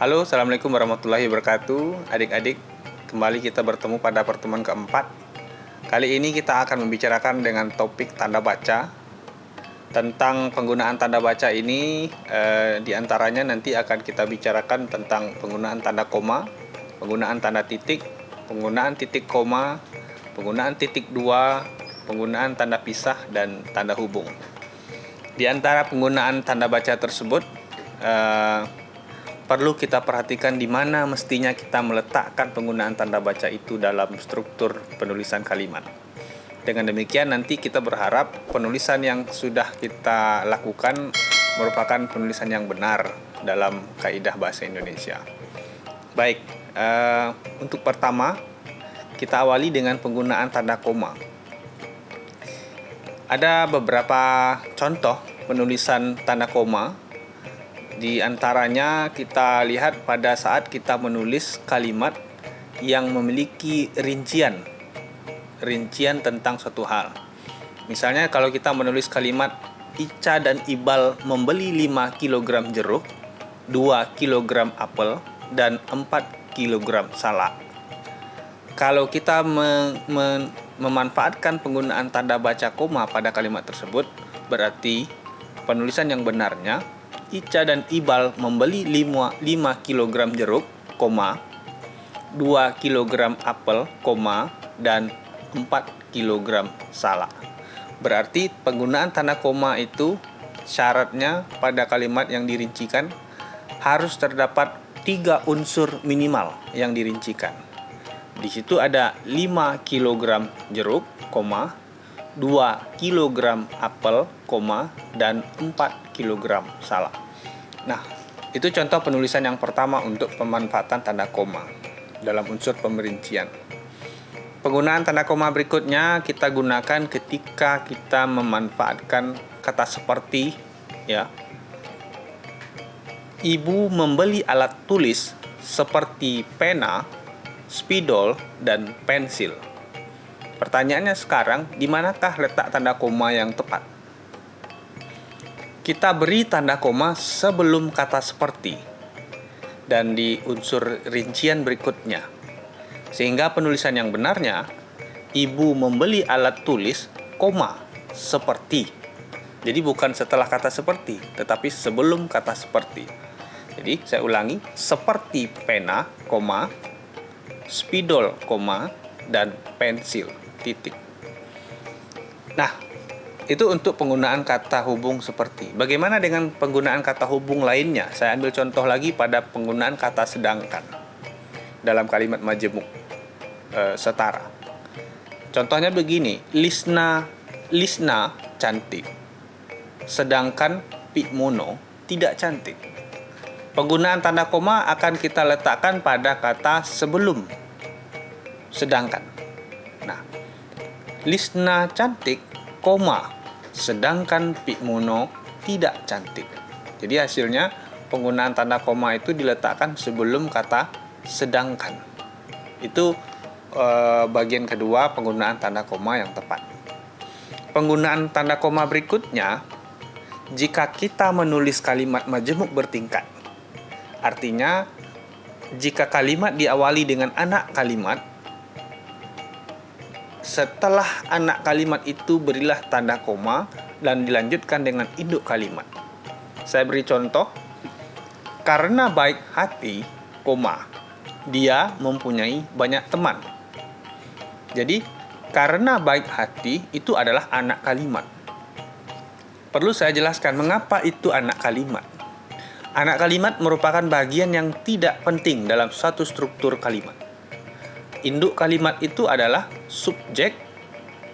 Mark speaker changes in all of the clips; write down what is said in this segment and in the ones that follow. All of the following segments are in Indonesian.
Speaker 1: Halo, Assalamualaikum warahmatullahi wabarakatuh. Adik-adik, kembali kita bertemu pada pertemuan keempat. Kali ini kita akan membicarakan dengan topik tanda baca. Tentang penggunaan tanda baca ini, diantaranya nanti akan kita bicarakan tentang penggunaan tanda koma, penggunaan tanda titik, penggunaan titik koma, penggunaan titik dua, penggunaan tanda pisah, dan tanda hubung. Di antara penggunaan tanda baca tersebut, perlu kita perhatikan di mana mestinya kita meletakkan penggunaan tanda baca itu dalam struktur penulisan kalimat. Dengan demikian nanti kita berharap penulisan yang sudah kita lakukan merupakan penulisan yang benar dalam kaidah bahasa Indonesia. Baik, untuk pertama kita awali dengan penggunaan tanda koma. Ada beberapa contoh penulisan tanda koma. Di antaranya kita lihat pada saat kita menulis kalimat yang memiliki rincian tentang suatu hal. Misalnya kalau kita menulis kalimat Ica dan Ibal membeli 5 kg jeruk, 2 kg apel, dan 4 kg salak. Kalau kita memanfaatkan penggunaan tanda baca koma pada kalimat tersebut, berarti penulisan yang benarnya Ica dan Ibal membeli 5 kg jeruk, 2 kg apel, dan 4 kg salak. Berarti penggunaan tanda koma itu syaratnya pada kalimat yang dirincikan harus terdapat 3 unsur minimal yang dirincikan. Di situ ada 5 kg jeruk, 2 kg apel, dan 4 kg salak. Nah, itu contoh penulisan yang pertama untuk pemanfaatan tanda koma dalam unsur pemerincian. Penggunaan tanda koma berikutnya kita gunakan ketika kita memanfaatkan kata seperti, ya. Ibu membeli alat tulis seperti pena, spidol, dan pensil. Pertanyaannya sekarang, di manakah letak tanda koma yang tepat? Kita beri tanda koma sebelum kata seperti dan di unsur rincian berikutnya. Sehingga penulisan yang benarnya, ibu membeli alat tulis, seperti. Jadi bukan setelah kata seperti, tetapi sebelum kata seperti. Jadi saya ulangi, seperti pena, spidol, dan pensil, titik. Nah, itu untuk penggunaan kata hubung seperti. Bagaimana dengan penggunaan kata hubung lainnya? Saya ambil contoh lagi pada penggunaan kata sedangkan dalam kalimat majemuk setara. Contohnya begini, Lisna cantik, sedangkan Pikmono tidak cantik. Penggunaan tanda koma akan kita letakkan pada kata sebelum sedangkan. Nah, Lisna cantik, sedangkan Pikmono tidak cantik. Jadi hasilnya penggunaan tanda koma itu diletakkan sebelum kata sedangkan. Itu bagian kedua penggunaan tanda koma yang tepat. Penggunaan tanda koma berikutnya, jika kita menulis kalimat majemuk bertingkat. Artinya, jika kalimat diawali dengan anak kalimat, setelah anak kalimat itu berilah tanda koma dan dilanjutkan dengan induk kalimat. Saya beri contoh, karena baik hati, dia mempunyai banyak teman. Jadi, karena baik hati itu adalah anak kalimat. Perlu saya jelaskan mengapa itu anak kalimat. Anak kalimat merupakan bagian yang tidak penting dalam suatu struktur kalimat. Induk kalimat itu adalah subjek,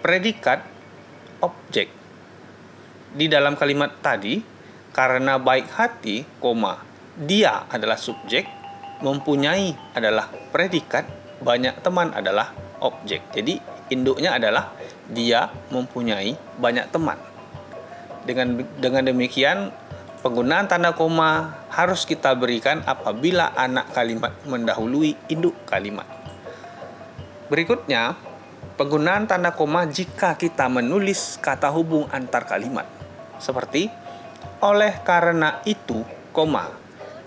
Speaker 1: predikat, objek. Di dalam kalimat tadi, karena baik hati, dia adalah subjek, mempunyai adalah predikat, banyak teman adalah objek. Jadi induknya adalah dia mempunyai banyak teman. Dengan demikian, penggunaan tanda koma harus kita berikan apabila anak kalimat mendahului induk kalimat. Berikutnya, penggunaan tanda koma jika kita menulis kata hubung antar kalimat. Seperti, oleh karena itu,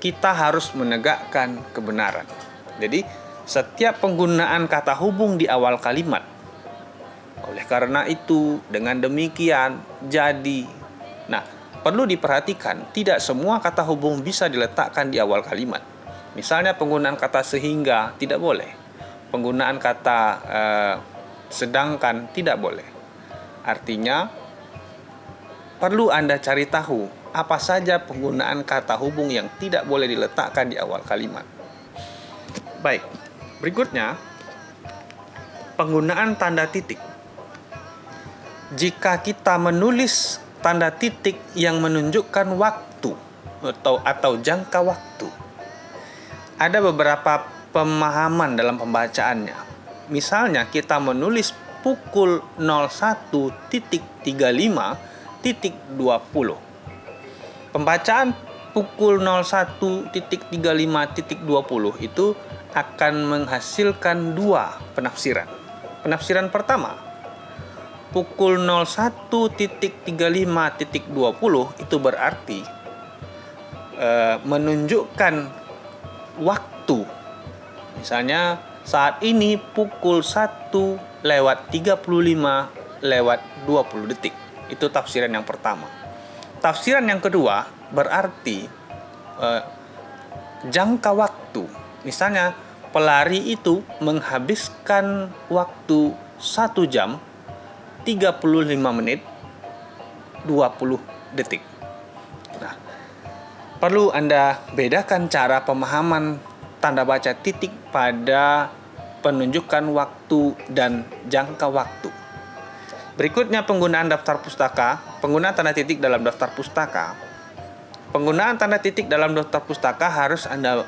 Speaker 1: kita harus menegakkan kebenaran. Jadi, setiap penggunaan kata hubung di awal kalimat. Oleh karena itu, dengan demikian, jadi. Nah, perlu diperhatikan, tidak semua kata hubung bisa diletakkan di awal kalimat. Misalnya penggunaan kata sehingga tidak boleh. Penggunaan kata sedangkan tidak boleh. Artinya, perlu Anda cari tahu apa saja penggunaan kata hubung yang tidak boleh diletakkan di awal kalimat. Baik, berikutnya penggunaan tanda titik. Jika kita menulis tanda titik yang menunjukkan waktu atau jangka waktu, ada beberapa pemahaman dalam pembacaannya. Misalnya kita menulis pukul 01.35.20. Pembacaan pukul 01.35.20 itu akan menghasilkan dua penafsiran. Penafsiran pertama, pukul 01.35.20 itu berarti menunjukkan waktu. Misalnya saat ini pukul 1:35:20 detik. Itu tafsiran yang pertama. Tafsiran yang kedua berarti jangka waktu. Misalnya pelari itu menghabiskan waktu 1 jam 35 menit 20 detik. Nah, perlu Anda bedakan cara pemahaman tanda baca titik pada penunjukan waktu dan jangka waktu. Berikutnya penggunaan daftar pustaka, penggunaan tanda titik dalam daftar pustaka. Penggunaan tanda titik dalam daftar pustaka harus Anda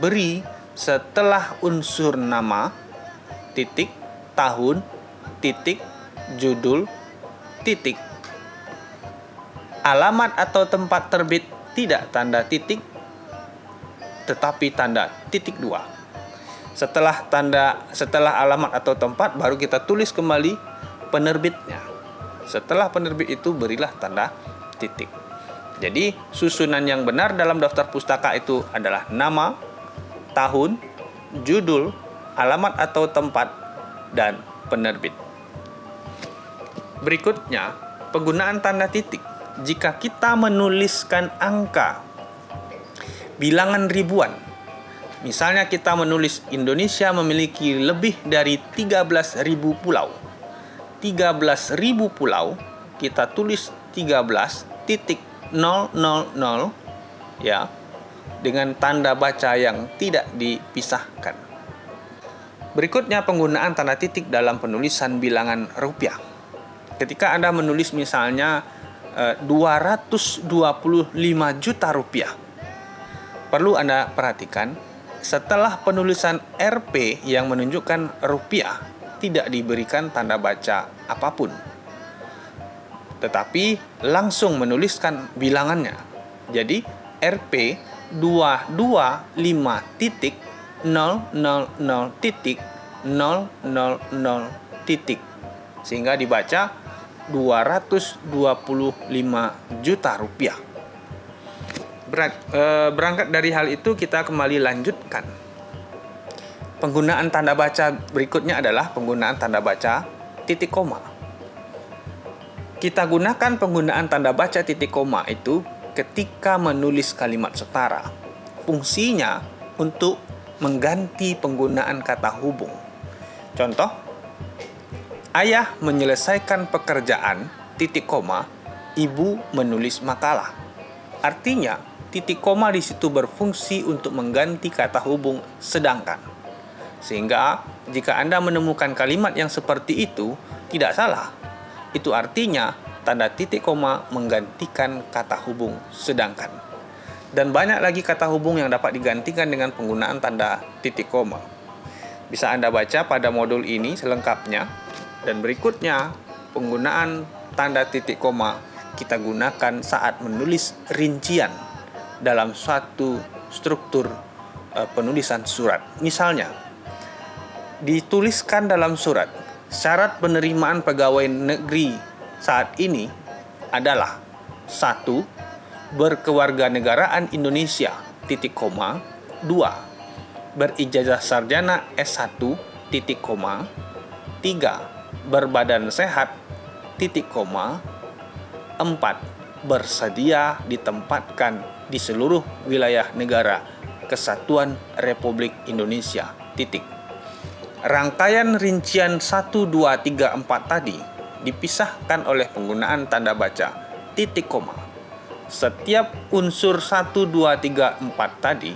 Speaker 1: beri setelah unsur nama, titik, tahun, titik, judul, titik. Alamat atau tempat terbit tidak tanda titik, tetapi tanda titik 2. Setelah alamat atau tempat, baru kita tulis kembali penerbitnya. Setelah penerbit itu berilah tanda titik. Jadi susunan yang benar dalam daftar pustaka itu adalah nama, tahun, judul, alamat atau tempat, dan penerbit. Berikutnya, penggunaan tanda titik. Jika kita menuliskan angka bilangan ribuan, misalnya kita menulis Indonesia memiliki lebih dari 13.000 pulau. 13.000 pulau, kita tulis 13.000 ya, dengan tanda baca yang tidak dipisahkan. Berikutnya penggunaan tanda titik dalam penulisan bilangan rupiah. Ketika Anda menulis misalnya 225 juta rupiah, perlu Anda perhatikan setelah penulisan Rp yang menunjukkan rupiah tidak diberikan tanda baca apapun, tetapi langsung menuliskan bilangannya. Jadi Rp 225.000.000 sehingga dibaca 225 juta rupiah. Berangkat dari hal itu, kita kembali lanjutkan. Penggunaan tanda baca berikutnya adalah penggunaan tanda baca titik koma. Kita gunakan penggunaan tanda baca titik koma itu ketika menulis kalimat setara. Fungsinya untuk mengganti penggunaan kata hubung. Contoh, ayah menyelesaikan pekerjaan, titik koma, ibu menulis makalah. Artinya, titik koma di situ berfungsi untuk mengganti kata hubung sedangkan. Sehingga jika Anda menemukan kalimat yang seperti itu, tidak salah. Itu artinya tanda titik koma menggantikan kata hubung sedangkan. Dan banyak lagi kata hubung yang dapat digantikan dengan penggunaan tanda titik koma. Bisa Anda baca pada modul ini selengkapnya. Dan berikutnya, penggunaan tanda titik koma kita gunakan saat menulis rincian dalam suatu struktur penulisan surat. Misalnya, dituliskan dalam surat, syarat penerimaan pegawai negeri saat ini adalah 1. Berkewarganegaraan Indonesia titik koma. 2. Berijazah sarjana S1, titik koma. 3. Berbadan sehat, titik koma. 4. Bersedia ditempatkan di seluruh wilayah negara Kesatuan Republik Indonesia, titik. Rangkaian rincian 1, 2, 3, 4 tadi dipisahkan oleh penggunaan tanda baca titik koma. Setiap unsur 1, 2, 3, 4 tadi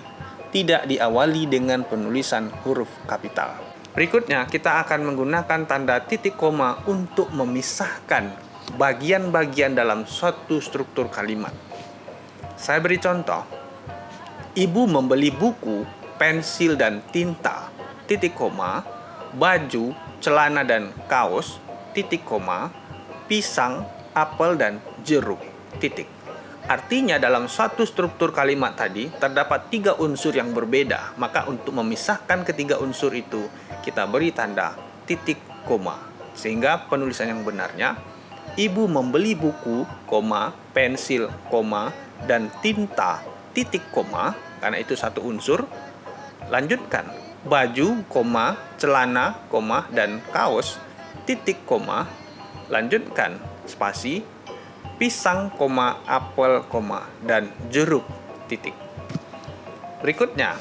Speaker 1: tidak diawali dengan penulisan huruf kapital. Berikutnya kita akan menggunakan tanda titik koma untuk memisahkan bagian-bagian dalam suatu struktur kalimat. Saya beri contoh. Ibu membeli buku, pensil dan tinta, titik koma, baju, celana dan kaos, titik koma, pisang, apel dan jeruk, titik. Artinya dalam suatu struktur kalimat tadi terdapat 3 unsur yang berbeda. Maka untuk memisahkan ketiga unsur itu kita beri tanda titik koma. Sehingga penulisan yang benarnya, ibu membeli buku, pensil, dan tinta, titik koma, karena itu satu unsur. Lanjutkan, baju, celana, dan kaos, titik koma. Lanjutkan, spasi, pisang, apel, dan jeruk, titik. Berikutnya,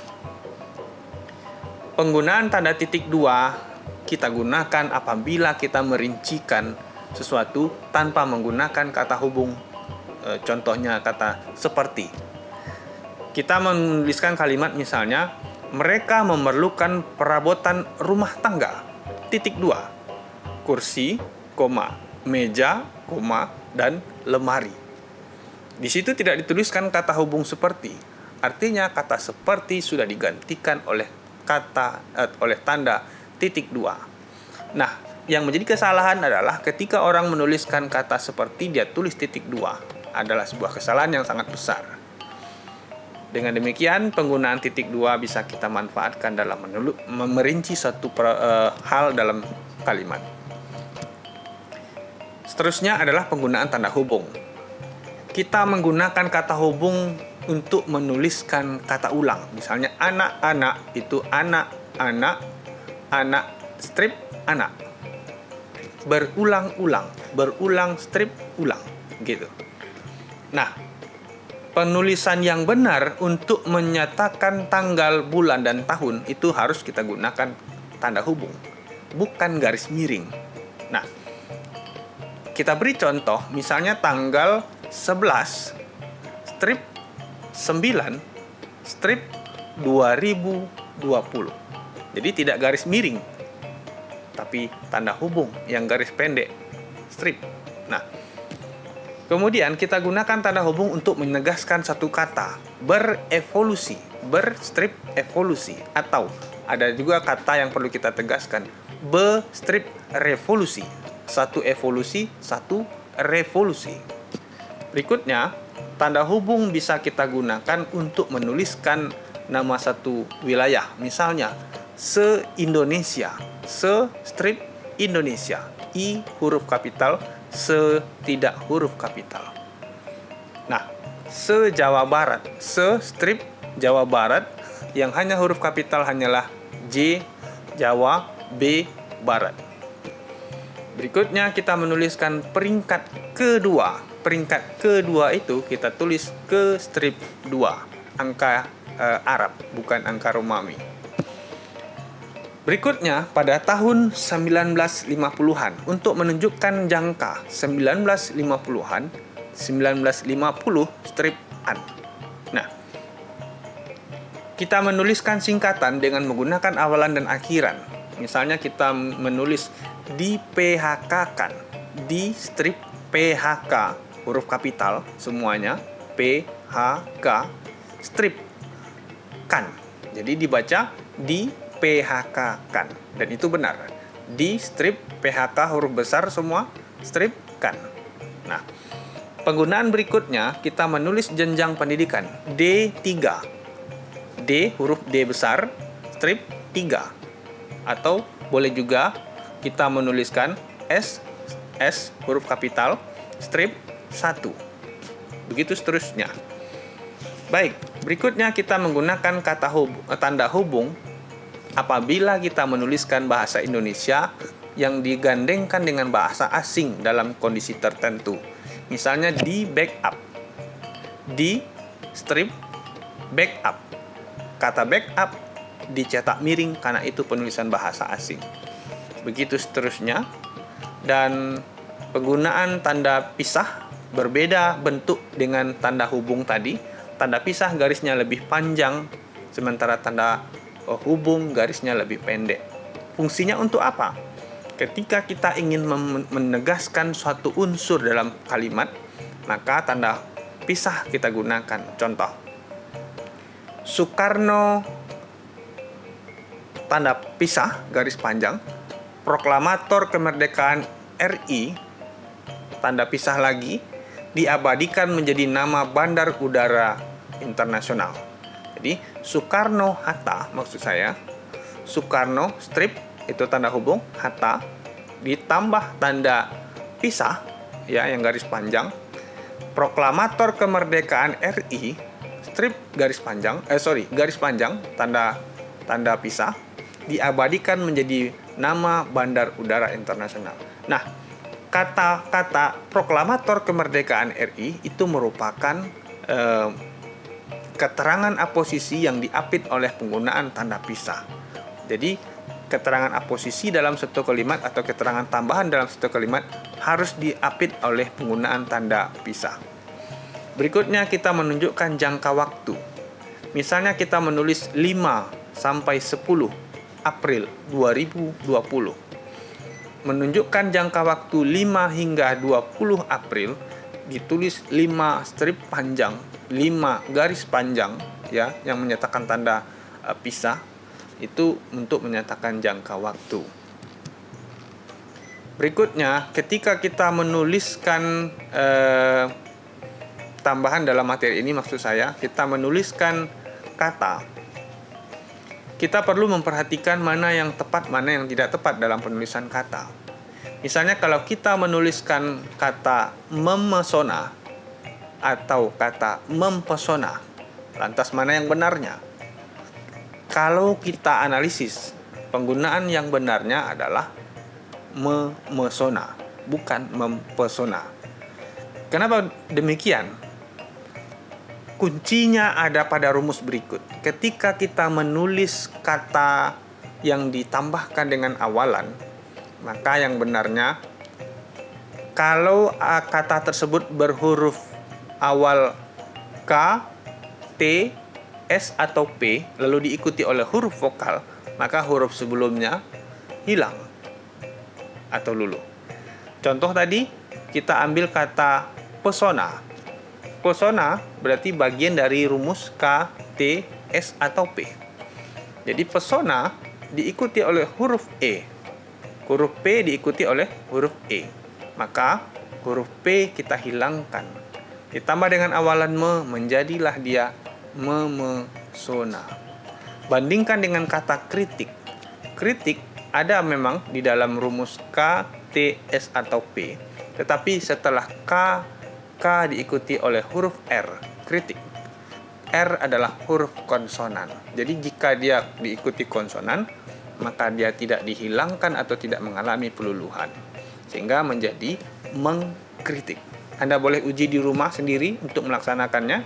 Speaker 1: penggunaan tanda titik 2 kita gunakan apabila kita merincikan sesuatu tanpa menggunakan kata hubung. Contohnya kata seperti. Kita menuliskan kalimat misalnya, mereka memerlukan perabotan rumah tangga, titik 2. Kursi, meja, dan lemari. Di situ tidak dituliskan kata hubung seperti. Artinya kata seperti sudah digantikan oleh tanda titik 2. Nah, yang menjadi kesalahan adalah ketika orang menuliskan kata seperti dia tulis titik 2 adalah sebuah kesalahan yang sangat besar. Dengan demikian, penggunaan titik 2 bisa kita manfaatkan dalam merinci suatu hal dalam kalimat. Seterusnya adalah penggunaan tanda hubung. Kita menggunakan kata hubung untuk menuliskan kata ulang. Misalnya anak-anak itu anak-anak, anak strip anak. Berulang-ulang, berulang strip ulang, gitu. Nah, penulisan yang benar untuk menyatakan tanggal, bulan, dan tahun itu harus kita gunakan tanda hubung, bukan garis miring. Nah, kita beri contoh, misalnya tanggal 11, strip 9, strip 2020. Jadi tidak garis miring, tapi tanda hubung yang garis pendek, strip. Nah, kemudian kita gunakan tanda hubung untuk menegaskan satu kata, berevolusi, berstrip evolusi. Atau ada juga kata yang perlu kita tegaskan, be-strip revolusi. Satu evolusi, satu revolusi. Berikutnya, tanda hubung bisa kita gunakan untuk menuliskan nama satu wilayah. Misalnya, se-Indonesia, se-strip Indonesia. I huruf kapital, se tidak huruf kapital. Nah, se-Jawa Barat, se-strip Jawa Barat yang hanya huruf kapital hanyalah J Jawa, B Barat. Berikutnya kita menuliskan peringkat kedua. Peringkat kedua itu kita tulis ke strip 2, angka Arab, bukan angka Romawi. Berikutnya, pada tahun 1950-an, untuk menunjukkan jangka 1950-an, 1950 strip an. Nah, kita menuliskan singkatan dengan menggunakan awalan dan akhiran. Misalnya kita menulis di PHK-kan, di strip PHK, huruf kapital semuanya, PHK, strip kan. Jadi dibaca di PHK-kan, dan itu benar. Di strip PHK huruf besar semua, strip kan. Nah, penggunaan berikutnya kita menulis jenjang pendidikan D3. D huruf D besar, strip 3. Atau boleh juga kita menuliskan S huruf kapital, strip 1. Begitu seterusnya. Baik, berikutnya kita menggunakan tanda hubung apabila kita menuliskan bahasa Indonesia yang digandengkan dengan bahasa asing dalam kondisi tertentu. Misalnya di backup, di strip backup. Kata backup dicetak miring karena itu penulisan bahasa asing. Begitu seterusnya. Dan penggunaan tanda pisah berbeda bentuk dengan tanda hubung tadi. Tanda pisah garisnya lebih panjang, sementara tanda hubung garisnya lebih pendek. Fungsinya untuk apa? Ketika kita ingin menegaskan suatu unsur dalam kalimat, maka tanda pisah kita gunakan. Contoh, Soekarno, tanda pisah garis panjang, proklamator kemerdekaan RI, tanda pisah lagi, diabadikan menjadi nama Bandar Udara Internasional. Jadi Soekarno-Hatta maksud saya, Soekarno strip itu tanda hubung, Hatta ditambah tanda pisah ya yang garis panjang, proklamator kemerdekaan RI strip garis panjang tanda pisah diabadikan menjadi nama Bandar Udara Internasional. Nah, kata-kata proklamator kemerdekaan RI itu merupakan keterangan aposisi yang diapit oleh penggunaan tanda pisah. Jadi, keterangan aposisi dalam satu kalimat atau keterangan tambahan dalam satu kalimat harus diapit oleh penggunaan tanda pisah. Berikutnya kita menunjukkan jangka waktu. Misalnya kita menulis 5 sampai 10 April 2020. Menunjukkan jangka waktu 5 hingga 20 April ditulis 5 strip panjang, 5 garis panjang ya yang menyatakan tanda pisah itu untuk menyatakan jangka waktu. Berikutnya, ketika kita menuliskan tambahan dalam materi ini, maksud saya kita menuliskan kata, kita perlu memperhatikan mana yang tepat, mana yang tidak tepat dalam penulisan kata. Misalnya kalau kita menuliskan kata memesona atau kata mempesona, lantas mana yang benarnya? Kalau kita analisis, penggunaan yang benarnya adalah memesona, bukan mempesona. Kenapa demikian? Kuncinya ada pada rumus berikut. Ketika kita menulis kata yang ditambahkan dengan awalan, maka yang benarnya, kalau kata tersebut berhuruf awal K, T, S atau P, lalu diikuti oleh huruf vokal, maka huruf sebelumnya hilang atau luluh. Contoh tadi, kita ambil kata pesona. Pesona berarti bagian dari rumus K, T, S atau P. Jadi pesona diikuti oleh huruf E. Huruf P diikuti oleh huruf E. Maka huruf P kita hilangkan. Ditambah dengan awalan menjadilah dia memesona. Bandingkan dengan kata kritik. Kritik ada memang di dalam rumus K, T, S atau P. Tetapi setelah K diikuti oleh huruf R, kritik. R adalah huruf konsonan. Jadi jika dia diikuti konsonan, maka dia tidak dihilangkan atau tidak mengalami peluluhan. Sehingga menjadi mengkritik. Anda boleh uji di rumah sendiri untuk melaksanakannya,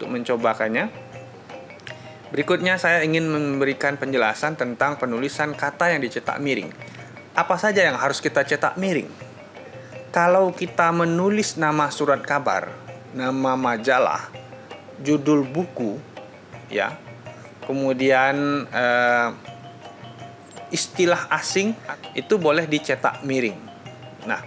Speaker 1: untuk mencobakannya. Berikutnya saya ingin memberikan penjelasan tentang penulisan kata yang dicetak miring. Apa saja yang harus kita cetak miring? Kalau kita menulis nama surat kabar, nama majalah, judul buku, ya, kemudian istilah asing itu boleh dicetak miring. Nah,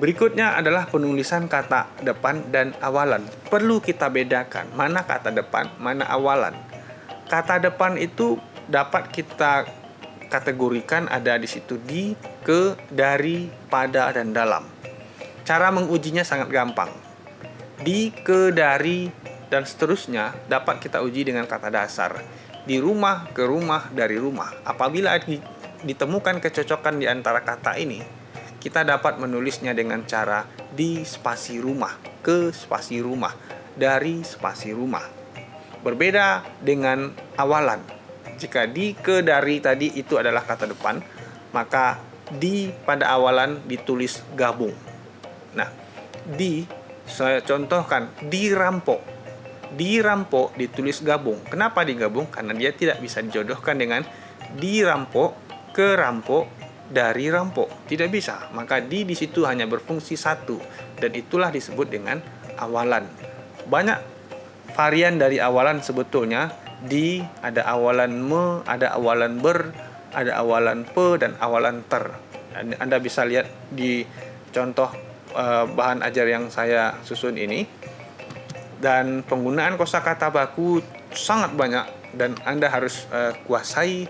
Speaker 1: berikutnya adalah penulisan kata depan dan awalan. Perlu kita bedakan mana kata depan, mana awalan. Kata depan itu dapat kita kategorikan ada di situ di, ke, dari, pada, dan dalam. Cara mengujinya sangat gampang. Di, ke, dari, dan seterusnya dapat kita uji dengan kata dasar. Di rumah, ke rumah, dari rumah. Apabila ditemukan kecocokan di antara kata ini, kita dapat menulisnya dengan cara di spasi rumah, ke spasi rumah, dari spasi rumah. Berbeda dengan awalan. Jika di, ke, dari tadi itu adalah kata depan, maka di pada awalan ditulis gabung. Nah, di, saya contohkan, dirampok. Dirampok ditulis gabung. Kenapa digabung? Karena dia tidak bisa dijodohkan dengan dirampok, kerampok, dari rampok. Tidak bisa. Maka di situ hanya berfungsi satu, dan itulah disebut dengan awalan. Banyak varian dari awalan sebetulnya. Di, ada awalan me, ada awalan ber, ada awalan pe, dan awalan ter. Anda bisa lihat di contoh bahan ajar yang saya susun ini. Dan penggunaan kosakata baku sangat banyak, dan Anda harus kuasai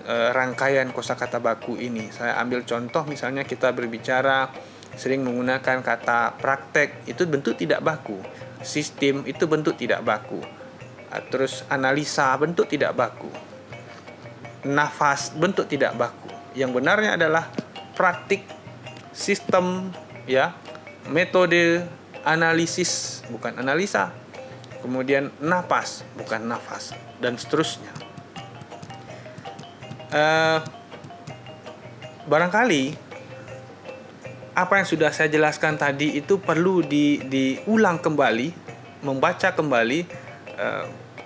Speaker 1: rangkaian kosakata baku ini. Saya ambil contoh, misalnya kita berbicara sering menggunakan kata praktek, itu bentuk tidak baku. Sistem itu bentuk tidak baku. Terus analisa bentuk tidak baku. Nafas bentuk tidak baku. Yang benarnya adalah praktik, sistem, ya, metode, analisis bukan analisa, kemudian napas bukan nafas, dan seterusnya. Barangkali apa yang sudah saya jelaskan tadi itu perlu diulang kembali, membaca kembali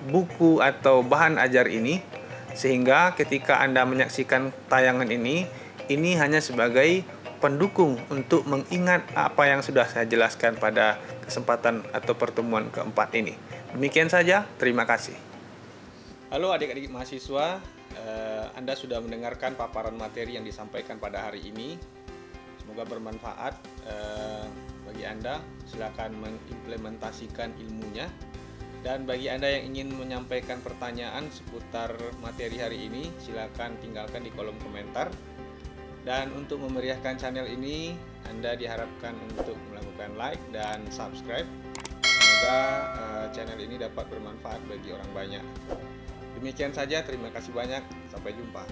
Speaker 1: buku atau bahan ajar ini, sehingga ketika Anda menyaksikan tayangan ini hanya sebagai pendukung untuk mengingat apa yang sudah saya jelaskan pada kesempatan atau pertemuan keempat ini. Demikian saja, terima kasih. Halo adik-adik mahasiswa, Anda sudah mendengarkan paparan materi yang disampaikan pada hari ini. Semoga bermanfaat bagi Anda. Silakan mengimplementasikan ilmunya. Dan bagi Anda yang ingin menyampaikan pertanyaan seputar materi hari ini, silakan tinggalkan di kolom komentar. Dan untuk memeriahkan channel ini, Anda diharapkan untuk melakukan like dan subscribe. Semoga channel ini dapat bermanfaat bagi orang banyak. Demikian saja, terima kasih banyak. Sampai jumpa.